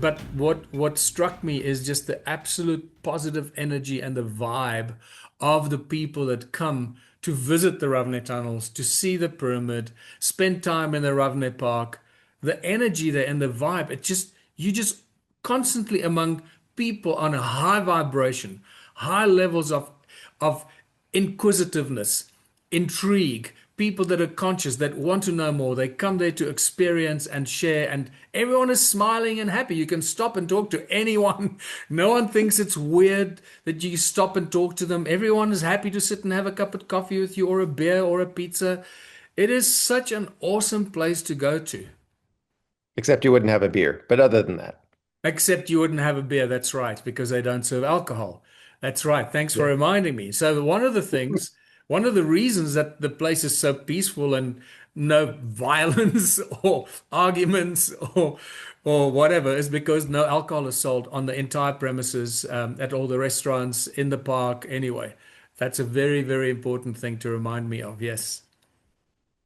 But what struck me is just the absolute positive energy and the vibe of the people that come to visit the Ravne tunnels, to see the pyramid, spend time in the Ravne Park. The energy there and the vibe, you just constantly among people on a high vibration, high levels of inquisitiveness, intrigue, people that are conscious, that want to know more. They come there to experience and share, and everyone is smiling and happy. You can stop and talk to anyone. No one thinks it's weird that you stop and talk to them. Everyone is happy to sit and have a cup of coffee with you, or a beer, or a pizza. It is such an awesome place to go to. Except you wouldn't have a beer. But other than that, Except you wouldn't have a beer, that's right, because they don't serve alcohol. That's right. Thanks for yeah. reminding me. So one of the reasons that the place is so peaceful and no violence or arguments or whatever is because no alcohol is sold on the entire premises, at all the restaurants, in the park, anyway. That's a very, very important thing to remind me of. Yes.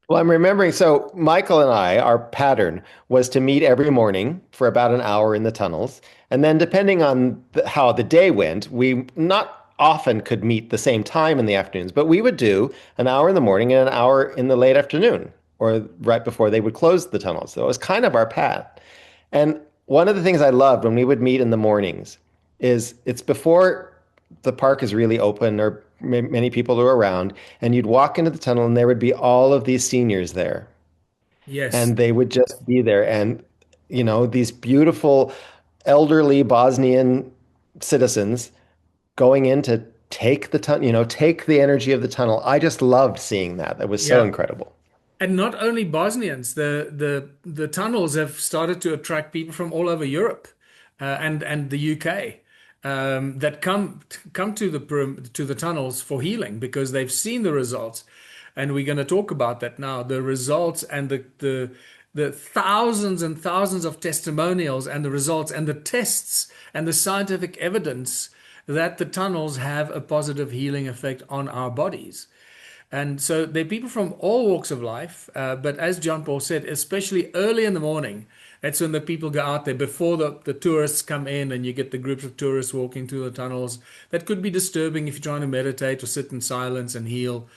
Well, I'm remembering. So, Michael and I, our pattern was to meet every morning for about an hour in the tunnels. And then, depending on how the day went, we not often could meet the same time in the afternoons, but we would do an hour in the morning and an hour in the late afternoon or right before they would close the tunnels. So, it was kind of our path. And one of the things I loved when we would meet in the mornings is it's before the park is really open or many people are around, and you'd walk into the tunnel and there would be all of these seniors there, Yes. and they would just be there. And, these beautiful elderly Bosnian citizens going in to take the tunnel, take the energy of the tunnel. I just loved seeing that. That was so Yeah. incredible. And not only Bosnians, the tunnels have started to attract people from all over Europe, and the UK, that come to the tunnels for healing because they've seen the results, and we're going to talk about that now. The results and the thousands and thousands of testimonials and the results and the tests and the scientific evidence that the tunnels have a positive healing effect on our bodies. And so they're people from all walks of life. But as John Paul said, especially early in the morning, that's when the people go out there before the tourists come in, and you get the groups of tourists walking through the tunnels. That could be disturbing if you're trying to meditate or sit in silence and heal.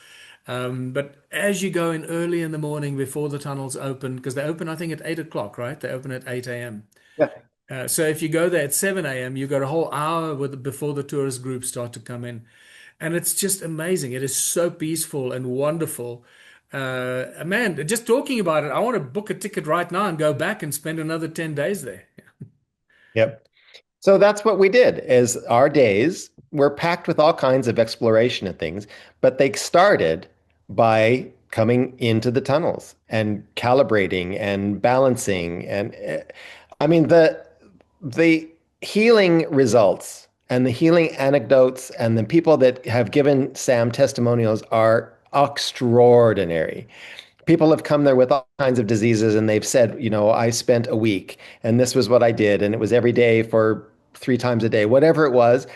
But as you go in early in the morning before the tunnels open, because they open, I think, at 8 o'clock, right? They open at 8 a.m. Yeah. So if you go there at 7 a.m., you've got a whole hour before the tourist groups start to come in. And it's just amazing. It is so peaceful and wonderful. Man, just talking about it, I want to book a ticket right now and go back and spend another 10 days there. Yep. So that's what we did is our days were packed with all kinds of exploration and things, but they started by coming into the tunnels and calibrating and balancing and I mean the healing results and the healing anecdotes and the people that have given Sam testimonials are extraordinary. People have come there with all kinds of diseases and they've said, I spent a week and this was what I did. And it was every day for 3 times a day, whatever it was.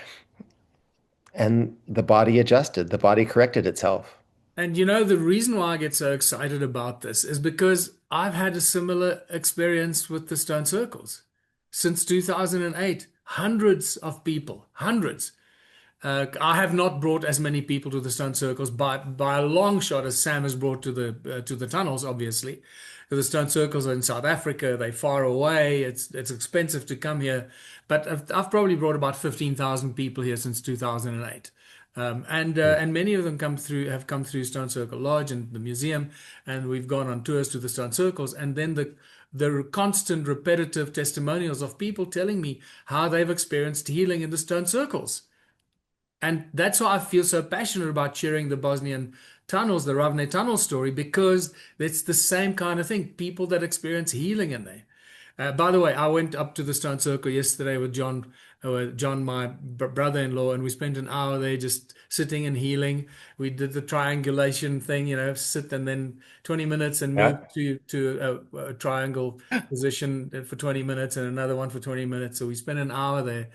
And the body adjusted, the body corrected itself. And the reason why I get so excited about this is because I've had a similar experience with the stone circles since 2008. Hundreds of people, hundreds. I have not brought as many people to the stone circles by a long shot as Sam has brought to the tunnels, obviously. The stone circles are in South Africa. They're far away. It's expensive to come here, but I've probably brought about 15,000 people here since 2008. And many of them have come through Stone Circle Lodge and the museum, and we've gone on tours to the Stone Circles, and then the constant repetitive testimonials of people telling me how they've experienced healing in the Stone Circles. And that's why I feel so passionate about sharing the Bosnian tunnels, the Ravne tunnel story, because it's the same kind of thing. People that experience healing in there. By the way, I went up to the Stone Circle yesterday with John, my brother-in-law, and we spent an hour there just sitting and healing. We did the triangulation thing, sit and then 20 minutes and move Yeah. to a triangle position for 20 minutes and another one for 20 minutes. So we spent an hour there.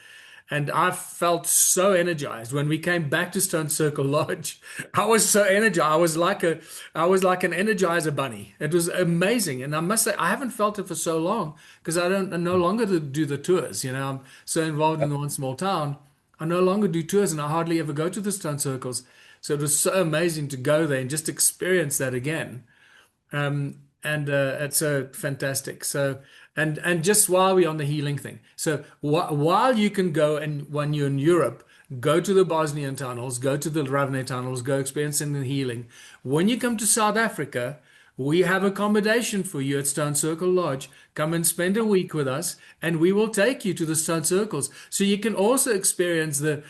And I felt so energized when we came back to Stone Circle Lodge. I was so energized. I was like an energizer bunny. It was amazing. And I must say, I haven't felt it for so long because I no longer do the tours. You know, I'm so involved in the one small town. I no longer do tours and I hardly ever go to the Stone Circles. So it was so amazing to go there and just experience that again. And it's so fantastic. So, and just while we're on the healing thing, so while you can go and when you're in Europe, go to the Bosnian tunnels, go to the Ravne tunnels, go experiencing the healing. When you come to South Africa, we have accommodation for you at Stone Circle Lodge. Come and spend a week with us, and we will take you to the Stone Circles. So you can also experience the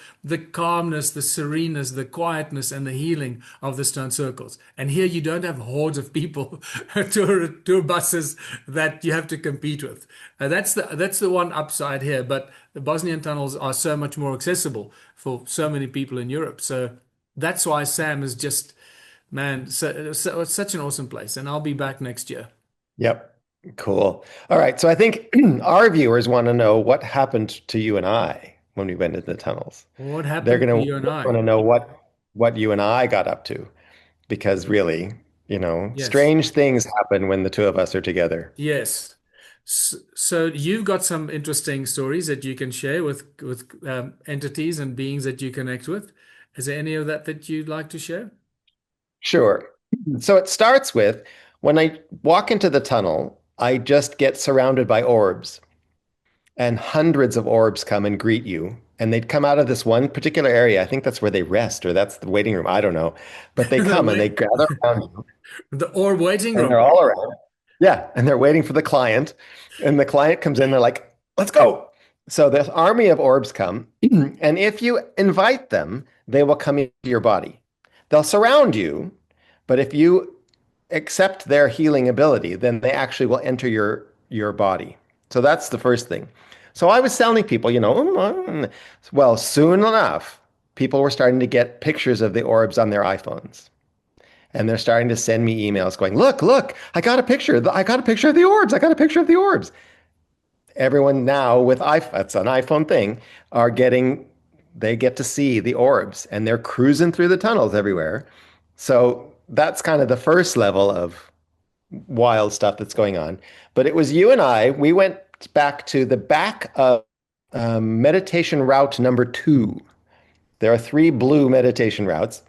calmness, the sereneness, the quietness, and the healing of the Stone Circles. And here you don't have hordes of people, tour buses that you have to compete with. That's the one upside here. But the Bosnian tunnels are so much more accessible for so many people in Europe. So that's why Sam is just. Man, so it's such an awesome place, and I'll be back next year. Yep. Cool. All right. So I think our viewers want to know what happened to you and I when we went into the tunnels. What They're happened to going to you and want I? to know what you and I got up to because really, Yes, strange things happen when the two of us are together. yes. So you've got some interesting stories that you can share with entities and beings that you connect with. Is there any of that that you'd like to share? Sure. So it starts with when I walk into the tunnel, I just get surrounded by orbs, and hundreds of orbs come and greet you. And they'd come out of this one particular area. I think that's where they rest, or that's the waiting room. I don't know. But they The come and they wait, gather around you, the orb waiting and room. they're all around. Yeah. And they're waiting for the client. And the client comes in, they're like, let's go. So this army of orbs come. And if you invite them, they will come into your body. They'll surround you. But if you accept their healing ability, then they actually will enter your body. So that's the first thing. So I was telling people, well, soon enough, people were starting to get pictures of the orbs on their iPhones. And they're starting to send me emails going, look, I got a picture. I got a picture of the orbs. I got a picture of the orbs. Everyone now with iPhone, it's an iPhone thing, they get to see the orbs and they're cruising through the tunnels everywhere. So that's kind of the first level of wild stuff that's going on. But it was you and we went back to the back of meditation route number 2. There are 3 blue meditation routes.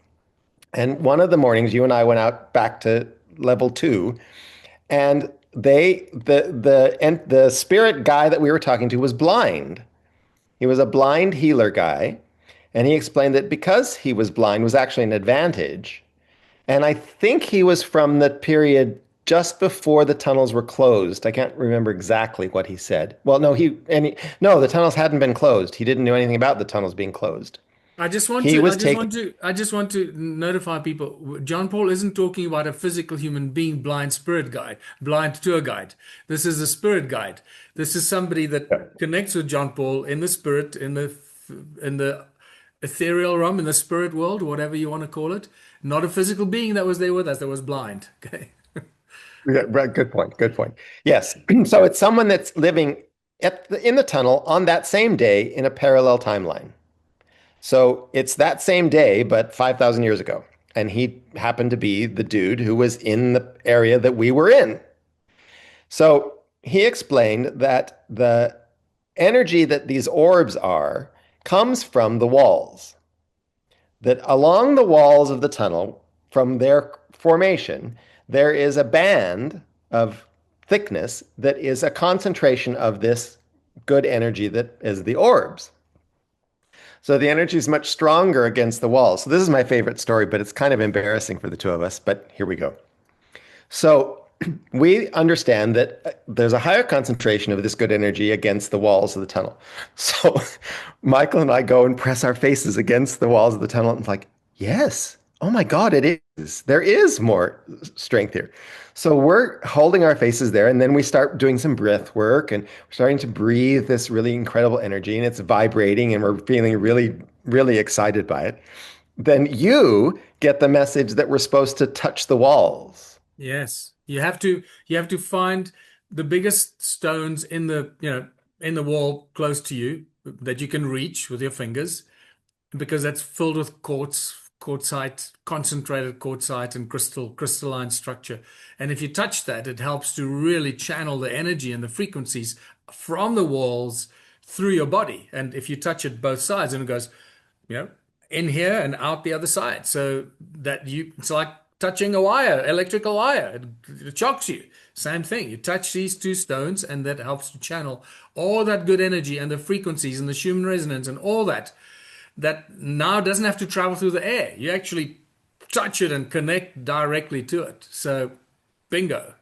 And one of the mornings, you and I went out back to level 2, and the spirit guy that we were talking to was blind. He was a blind healer guy, and he explained that because he was blind was actually an advantage. And I think he was from the period just before the tunnels were closed. I can't remember exactly what he said. Well, no, the tunnels hadn't been closed. He didn't know anything about the tunnels being closed. He was taking I just want to notify people. John Paul isn't talking about a physical human being, blind spirit guide, blind tour guide. This is a spirit guide. This is somebody that connects with John Paul in the spirit, in the ethereal realm, in the spirit world, whatever you want to call it. Not a physical being that was there with us, that was blind. Okay. Yeah, right, good point. Good point. Yes. So it's someone that's living in the tunnel on that same day in a parallel timeline. So it's that same day, but 5,000 years ago. And he happened to be the dude who was in the area that we were in. So he explained that the energy that these orbs are comes from the walls. That along the walls of the tunnel, from their formation, there is a band of thickness that is a concentration of this good energy that is the orbs. So the energy is much stronger against the walls. So this is my favorite story, but it's kind of embarrassing for the two of us. But here we go. So we understand that there's a higher concentration of this good energy against the walls of the tunnel. So Michael and I go and press our faces against the walls of the tunnel and it's like, yes, oh my God, it is. There is more strength here. So we're holding our faces there and then we start doing some breath work and we're starting to breathe this really incredible energy and it's vibrating and we're feeling really, really excited by it. Then you get the message that we're supposed to touch the walls. Yes. You have to find the biggest stones in the, in the wall close to you. that you can reach with your fingers, because that's filled with quartzite, concentrated quartzite and crystalline structure. And if you touch that, it helps to really channel the energy and the frequencies from the walls through your body. And if you touch it both sides, and it goes, you know, in here and out the other side. So that it's like touching a wire, electrical wire. It shocks you. Same thing. You touch these two stones, and that helps to channel all that good energy and the frequencies and the Schumann resonance and all that. That now doesn't have to travel through the air. You actually touch it and connect directly to it. So, bingo.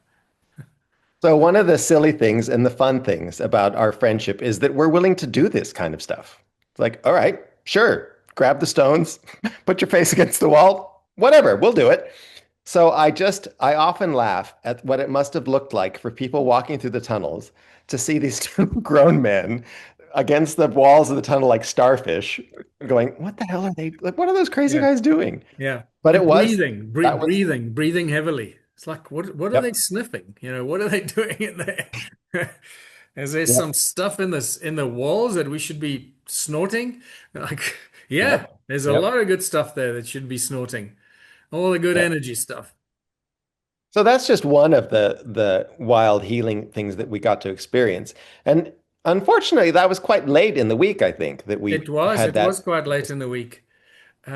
So one of the silly things and the fun things about our friendship is that we're willing to do this kind of stuff. It's like, all right, sure, grab the stones, put your face against the wall, whatever, we'll do it. So I often laugh at what it must have looked like for people walking through the tunnels to see these two grown men against the walls of the tunnel like starfish, going, what the hell are they, like, what are those crazy Yeah. guys doing? Yeah. But it And was, that was, breathing heavily. It's like, what are they yep, sniffing? What are they doing in there? Is there some yep, stuff in the walls that we should be snorting? Like, yeah, yep, there's a yep, lot of good stuff there that should be snorting. All the good yep. energy stuff. So that's just one of the wild healing things that we got to experience. And unfortunately, that was quite late in the week, I think, that we had It that. was quite late in the week. But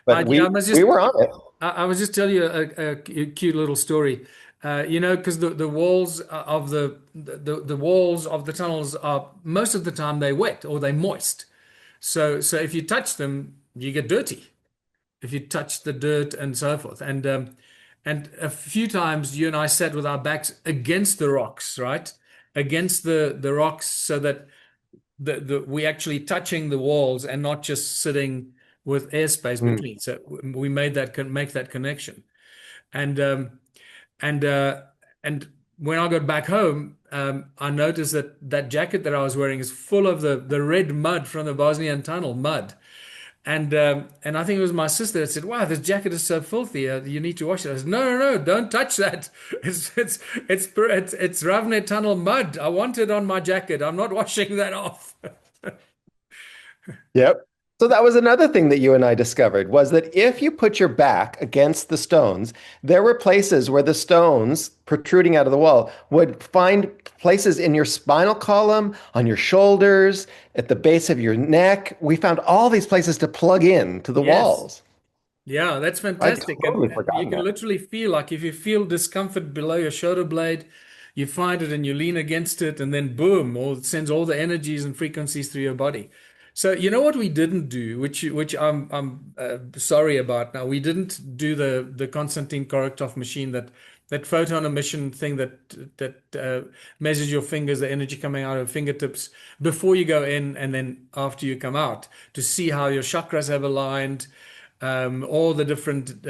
I must we just, were on it. I was just tell you a cute little story. Because the walls of the walls of the tunnels are most of the time they're wet or they're moist. So if you touch them, you get dirty. If you touch the dirt and so forth. And a few times you and I sat with our backs against the rocks, right? Against the rocks, so that we actually touching the walls and not just sitting with airspace Mm. between. So we made that make that connection. And and uh, and when I got back home, I noticed that that jacket that I was wearing is full of the red mud from the Bosnian tunnel mud. And I think it was my sister that said, "Wow, this jacket is so filthy. You need to wash it." I said, "No, no, no, don't touch that. It's Ravne tunnel mud. I want it on my jacket. I'm not washing that off." Yep. So that was another thing that you and I discovered was that if you put your back against the stones, there were places where the stones protruding out of the wall would find places in your spinal column, on your shoulders, at the base of your neck. We found all these places to plug in to the Yes. walls. Yeah, that's I'd fantastic. totally And you forgotten can that. literally feel like if you feel discomfort below your shoulder blade, you find it and you lean against it, and then boom, it sends all the energies and frequencies through your body. So you know what we didn't do, which I'm sorry about now. We didn't do the Konstantin Korotov machine, that photon emission thing that measures your fingers, the energy coming out of fingertips before you go in and then after you come out, to see how your chakras have aligned, all the different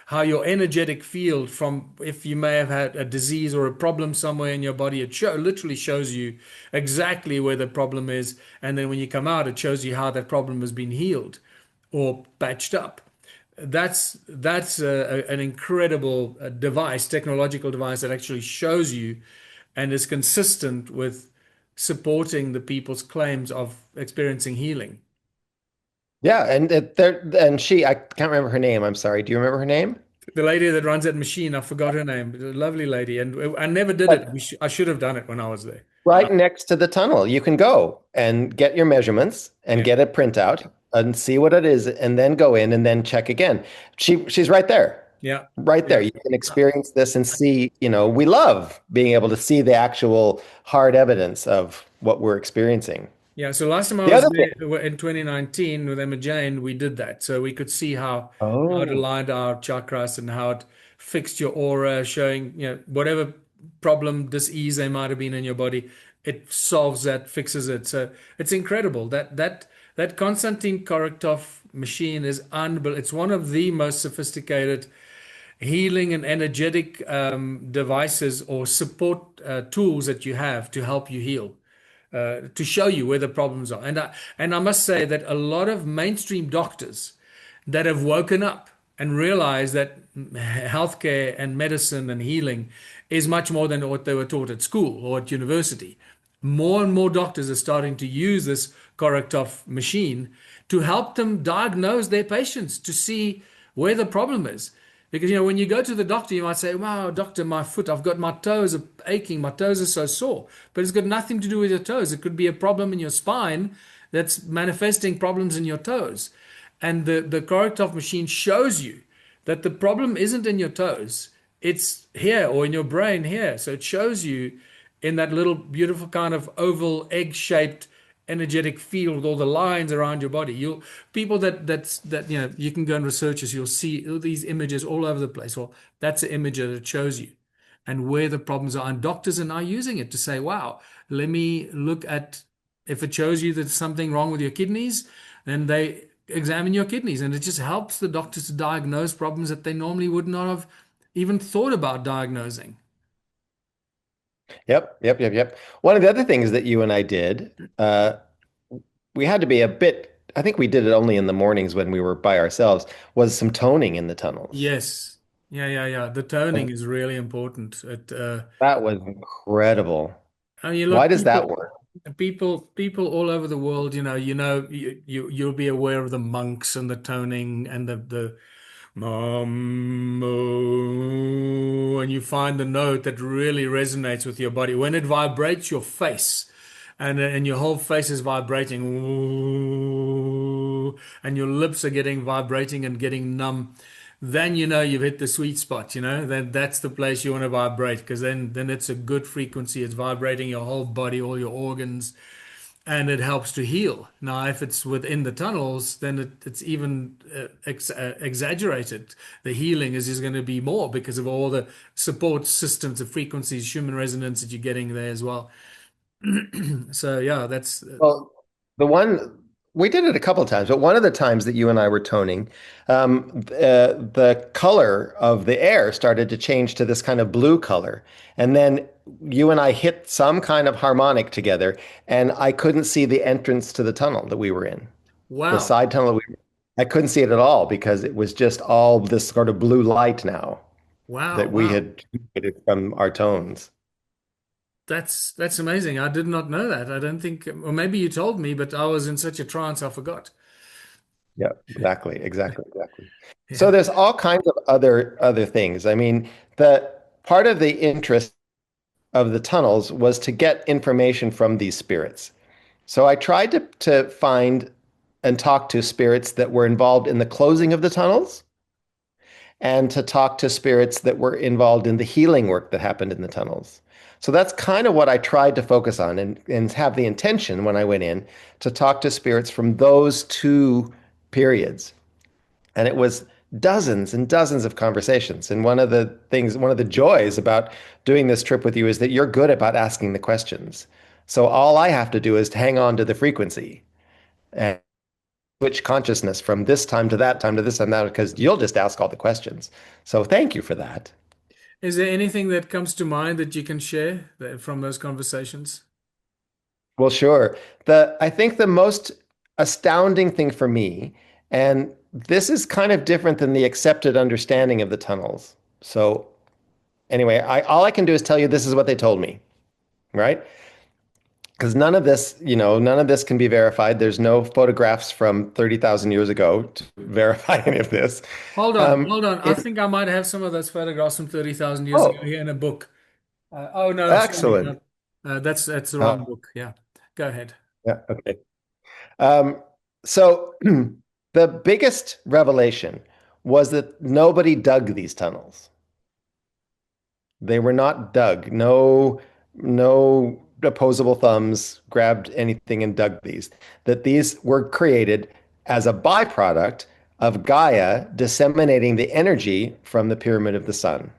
how your energetic field, from if you may have had a disease or a problem somewhere in your body, literally shows you exactly where the problem is, and then when you come out, it shows you how that problem has been healed or patched up. That's an incredible device, technological device, that actually shows you and is consistent with supporting the people's claims of experiencing healing. Yeah, and I can't remember her name. I'm sorry. Do you remember her name? The lady that runs that machine, I forgot her name. A lovely lady, and I never did it. But I should have done it when I was there. right next to the tunnel, you can go and get your measurements and Yeah, get a printout and see what it is, and then go in and then check again. She's right there. yeah, Right there. yeah, You can experience this and see, we love being able to see the actual hard evidence of what we're experiencing. yeah. So last time I The was other thing. there in 2019 with Emma Jane, we did that. So we could see how it Oh, aligned our chakras and how it fixed your aura, showing whatever problem, disease there might have been in your body, it solves that, fixes it. So it's incredible that Konstantin Korotov machine is unbelievable. It's one of the most sophisticated healing and energetic devices or support tools that you have to help you heal, to show you where the problems are. And I must say that a lot of mainstream doctors that have woken up and realized that healthcare and medicine and healing is much more than what they were taught at school or at university. More and more doctors are starting to use this Korotov machine to help them diagnose their patients to see where the problem is. Because, when you go to the doctor, you might say, "Wow, doctor, my foot, I've got my toes are aching, my toes are so sore." But it's got nothing to do with your toes. It could be a problem in your spine that's manifesting problems in your toes. And the Korotov machine shows you that the problem isn't in your toes, it's here or in your brain here. So it shows you in that little beautiful kind of oval egg-shaped energetic field with all the lines around your body. You'll people that you can go and research this, you'll see all these images all over the place. Well, that's an image that it shows you and where the problems are. And doctors are now using it to say, wow, let me look at if it shows you that there's something wrong with your kidneys, then they examine your kidneys. And it just helps the doctors to diagnose problems that they normally would not have even thought about diagnosing. Yep, yep, yep, yep. One of the other things that you and I did, we had to be a bit, I think we did it only in the mornings when we were by ourselves, was some toning in the tunnels. Yes. Yeah, yeah, yeah. The toning is really important. That was incredible. I mean, Why look, does that work? people all over the world, you'll be aware of the monks and the toning and the and you find the note that really resonates with your body when it vibrates your face, and your whole face is vibrating, and your lips are getting vibrating and getting numb. Then you've hit the sweet spot. Then that's the place you want to vibrate because then it's a good frequency. It's vibrating your whole body, all your organs, and it helps to heal. Now, if it's within the tunnels, then it's even exaggerated. The healing is just going to be more because of all the support systems, the frequencies, human resonance that you're getting there as well. So yeah, that's Well, the one we did it a couple of times, but one of the times that you and I were toning, the color of the air started to change to this kind of blue color. And then you and I hit some kind of harmonic together, and I couldn't see the entrance to the tunnel that we were in, the wow, side tunnel that we were. I couldn't see it at all because it was just all this sort of blue light now wow, that we wow. had created from our tones. That's amazing. I did not know that. I don't think, or maybe you told me, but I was in such a trance I forgot. Yeah, exactly, exactly, exactly. So Yeah. there's all kinds of other things. I mean, the part of the interest of the tunnels was to get information from these spirits. So I tried to find and talk to spirits that were involved in the closing of the tunnels and to talk to spirits that were involved in the healing work that happened in the tunnels. So that's kind of what I tried to focus on and have the intention when I went in to talk to spirits from those two periods. And it was dozens and dozens of conversations. And one of the joys about doing this trip with you is that you're good about asking the questions. So all I have to do is to hang on to the frequency and switch consciousness from this time to that time to this time, that, because you'll just ask all the questions. So thank you for that. Is there anything that comes to mind that you can share from those conversations? Well, sure. I think the most astounding thing for me, and this is kind of different than the accepted understanding of the tunnels. So anyway, all I can do is tell you this is what they told me, right? Because none of this can be verified. There's no photographs from 30,000 years ago to verify any of this. Hold on, Um, hold on. I it, think I might have some of those photographs from 30,000 years ago oh, here in a book. Oh no, sorry, excellent. no. That's the wrong Uh, book. Yeah, go ahead. yeah, okay. Um, so the biggest revelation was that nobody dug these tunnels. They were not dug. No opposable thumbs grabbed anything and dug these. That these were created as a byproduct of Gaia disseminating the energy from the pyramid of the sun.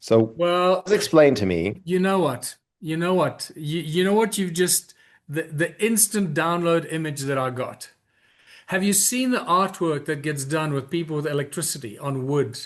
So Well, explain to me. you know what? You know what? You know what you've just the instant download image that I got. Have you seen the artwork that gets done with people with electricity on wood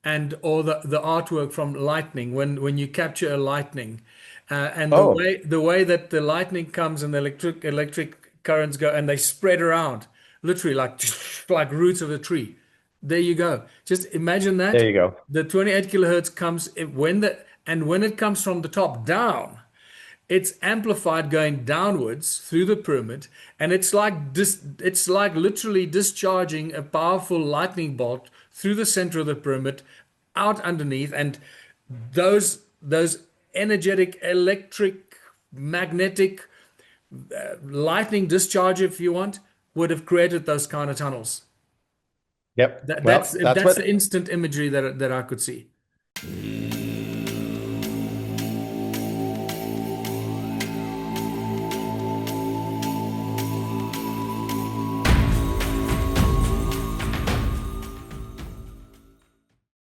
and or the artwork from lightning when you capture a lightning and Oh, the way that the lightning comes and the electric currents go and they spread around literally like like roots of a tree. There you go. Just imagine there that. you go. The 28 kilohertz comes when it comes from the top down. it's amplified going downwards through the pyramid, and it's like literally discharging a powerful lightning bolt through the center of the pyramid, out underneath, and those energetic electric magnetic lightning discharge, if you want, would have created those kind of tunnels. Yep. That, Well, that's that's that's the what instant imagery that I could see.